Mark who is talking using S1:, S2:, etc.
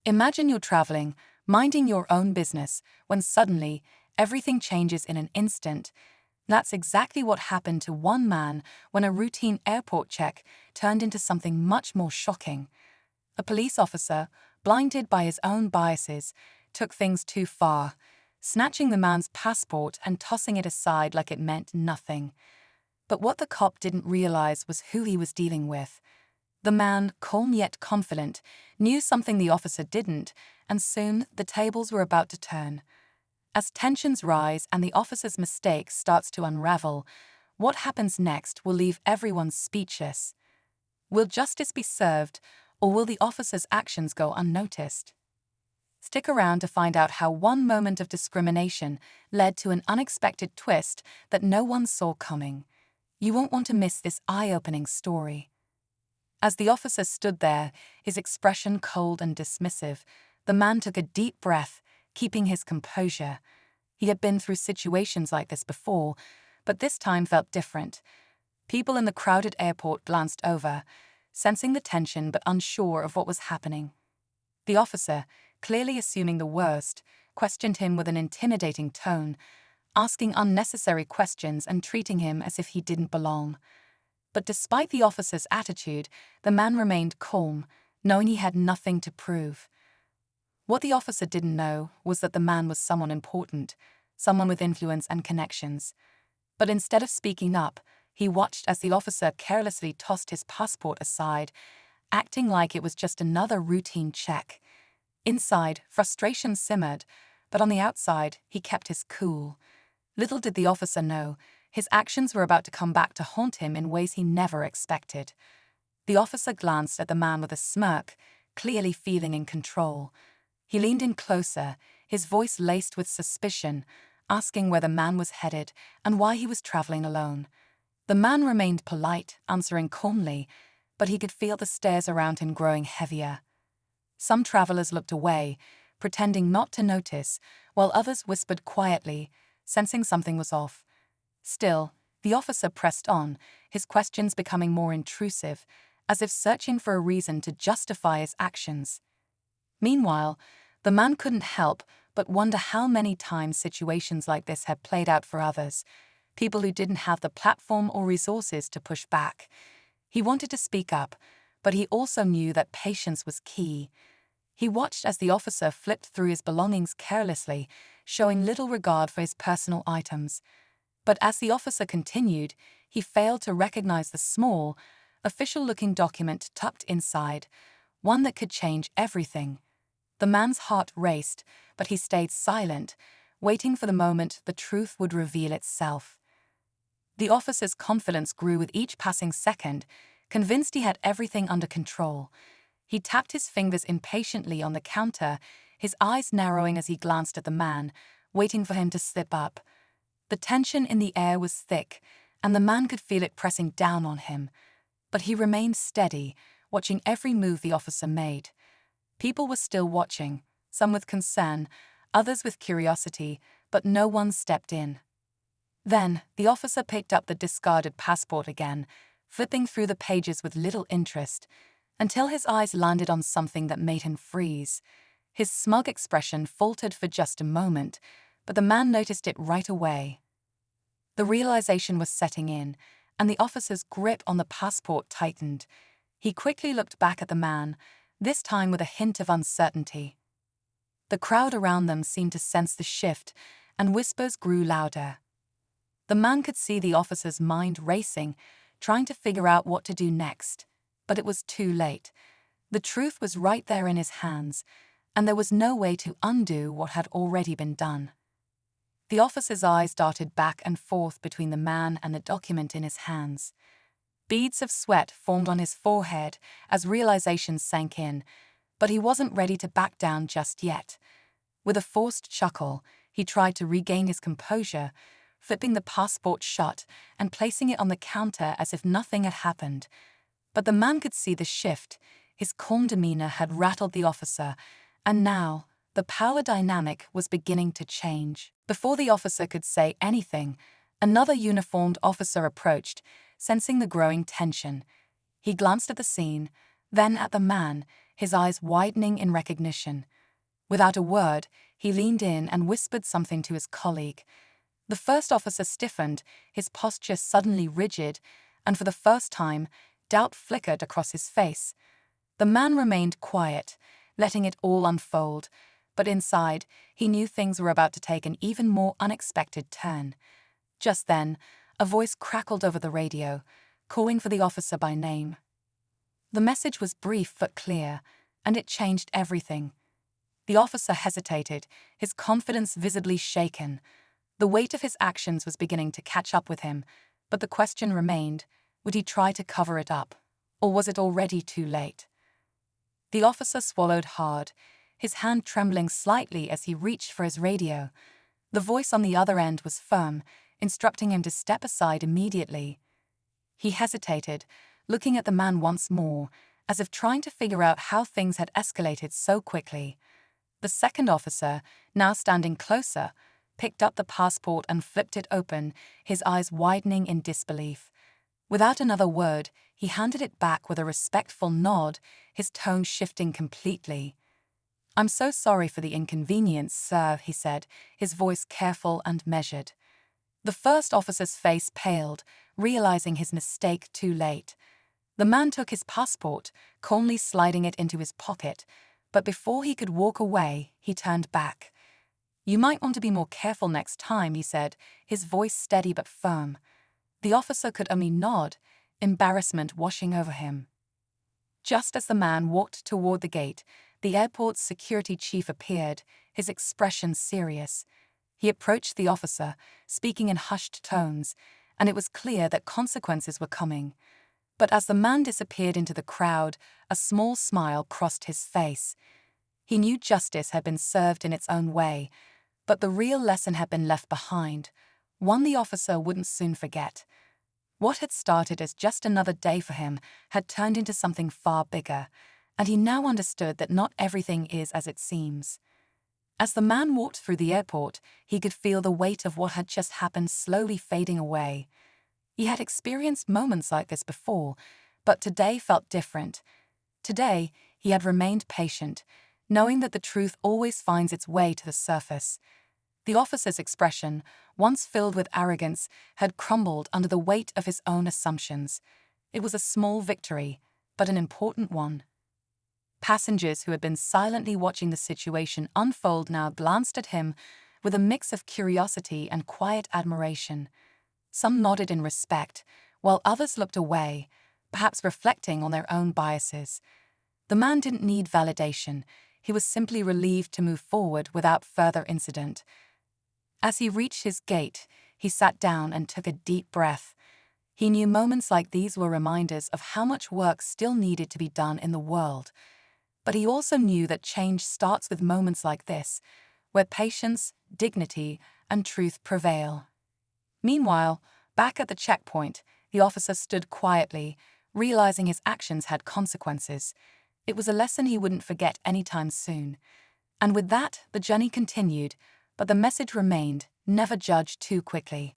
S1: Imagine you're traveling, minding your own business, when suddenly, everything changes in an instant. That's exactly what happened to one man when a routine airport check turned into something much more shocking. A police officer, blinded by his own biases, took things too far, snatching the man's passport and tossing it aside like it meant nothing. But what the cop didn't realize was who he was dealing with. The man, calm yet confident, knew something the officer didn't, and soon the tables were about to turn. As tensions rise and the officer's mistake starts to unravel, what happens next will leave everyone speechless. Will justice be served, or will the officer's actions go unnoticed? Stick around to find out how one moment of discrimination led to an unexpected twist that no one saw coming. You won't want to miss this eye-opening story. As the officer stood there, his expression cold and dismissive, the man took a deep breath, keeping his composure. He had been through situations like this before, but this time felt different. People in the crowded airport glanced over, sensing the tension but unsure of what was happening. The officer, clearly assuming the worst, questioned him with an intimidating tone, asking unnecessary questions and treating him as if he didn't belong. But despite the officer's attitude, the man remained calm, knowing he had nothing to prove. What the officer didn't know was that the man was someone important, someone with influence and connections. But instead of speaking up, he watched as the officer carelessly tossed his passport aside, acting like it was just another routine check. Inside, frustration simmered, but on the outside, he kept his cool. Little did the officer know, his actions were about to come back to haunt him in ways he never expected. The officer glanced at the man with a smirk, clearly feeling in control. He leaned in closer, his voice laced with suspicion, asking where the man was headed and why he was traveling alone. The man remained polite, answering calmly, but he could feel the stares around him growing heavier. Some travelers looked away, pretending not to notice, while others whispered quietly, sensing something was off. Still, the officer pressed on, his questions becoming more intrusive, as if searching for a reason to justify his actions. Meanwhile, the man couldn't help but wonder how many times situations like this had played out for others, people who didn't have the platform or resources to push back. He wanted to speak up, but he also knew that patience was key. He watched as the officer flipped through his belongings carelessly, showing little regard for his personal items. But as the officer continued, he failed to recognize the small, official-looking document tucked inside, one that could change everything. The man's heart raced, but he stayed silent, waiting for the moment the truth would reveal itself. The officer's confidence grew with each passing second, convinced he had everything under control. He tapped his fingers impatiently on the counter, his eyes narrowing as he glanced at the man, waiting for him to slip up. The tension in the air was thick, and the man could feel it pressing down on him. But he remained steady, watching every move the officer made. People were still watching, some with concern, others with curiosity, but no one stepped in. Then, the officer picked up the discarded passport again, flipping through the pages with little interest, until his eyes landed on something that made him freeze. His smug expression faltered for just a moment, but the man noticed it right away. The realization was setting in, and the officer's grip on the passport tightened. He quickly looked back at the man, this time with a hint of uncertainty. The crowd around them seemed to sense the shift, and whispers grew louder. The man could see the officer's mind racing, trying to figure out what to do next. But it was too late. The truth was right there in his hands, and there was no way to undo what had already been done. The officer's eyes darted back and forth between the man and the document in his hands. Beads of sweat formed on his forehead as realization sank in, but he wasn't ready to back down just yet. With a forced chuckle, he tried to regain his composure, flipping the passport shut and placing it on the counter as if nothing had happened. But the man could see the shift. His calm demeanor had rattled the officer, and now the power dynamic was beginning to change. Before the officer could say anything, another uniformed officer approached, sensing the growing tension. He glanced at the scene, then at the man, his eyes widening in recognition. Without a word, he leaned in and whispered something to his colleague. The first officer stiffened, his posture suddenly rigid, and for the first time, doubt flickered across his face. The man remained quiet, letting it all unfold, but inside, he knew things were about to take an even more unexpected turn. Just then, a voice crackled over the radio, calling for the officer by name. The message was brief but clear, and it changed everything. The officer hesitated, his confidence visibly shaken. The weight of his actions was beginning to catch up with him, but the question remained, would he try to cover it up, or was it already too late? The officer swallowed hard, his hand trembling slightly as he reached for his radio. The voice on the other end was firm, instructing him to step aside immediately. He hesitated, looking at the man once more, as if trying to figure out how things had escalated so quickly. The second officer, now standing closer, picked up the passport and flipped it open, his eyes widening in disbelief. Without another word, he handed it back with a respectful nod, his tone shifting completely. "I'm so sorry for the inconvenience, sir," he said, his voice careful and measured. The first officer's face paled, realizing his mistake too late. The man took his passport, calmly sliding it into his pocket, but before he could walk away, he turned back. "You might want to be more careful next time," he said, his voice steady but firm. The officer could only nod, embarrassment washing over him. Just as the man walked toward the gate, the airport's security chief appeared, his expression serious. He approached the officer, speaking in hushed tones, and it was clear that consequences were coming. But as the man disappeared into the crowd, a small smile crossed his face. He knew justice had been served in its own way, but the real lesson had been left behind, one the officer wouldn't soon forget. What had started as just another day for him had turned into something far bigger, and he now understood that not everything is as it seems. As the man walked through the airport, he could feel the weight of what had just happened slowly fading away. He had experienced moments like this before, but today felt different. Today, he had remained patient, knowing that the truth always finds its way to the surface. The officer's expression, once filled with arrogance, had crumbled under the weight of his own assumptions. It was a small victory, but an important one. Passengers who had been silently watching the situation unfold now glanced at him with a mix of curiosity and quiet admiration. Some nodded in respect, while others looked away, perhaps reflecting on their own biases. The man didn't need validation. He was simply relieved to move forward without further incident. As he reached his gate, he sat down and took a deep breath. He knew moments like these were reminders of how much work still needed to be done in the world. But he also knew that change starts with moments like this, where patience, dignity, and truth prevail. Meanwhile, back at the checkpoint, the officer stood quietly, realizing his actions had consequences. It was a lesson he wouldn't forget anytime soon. And with that, the journey continued, but the message remained, never judge too quickly.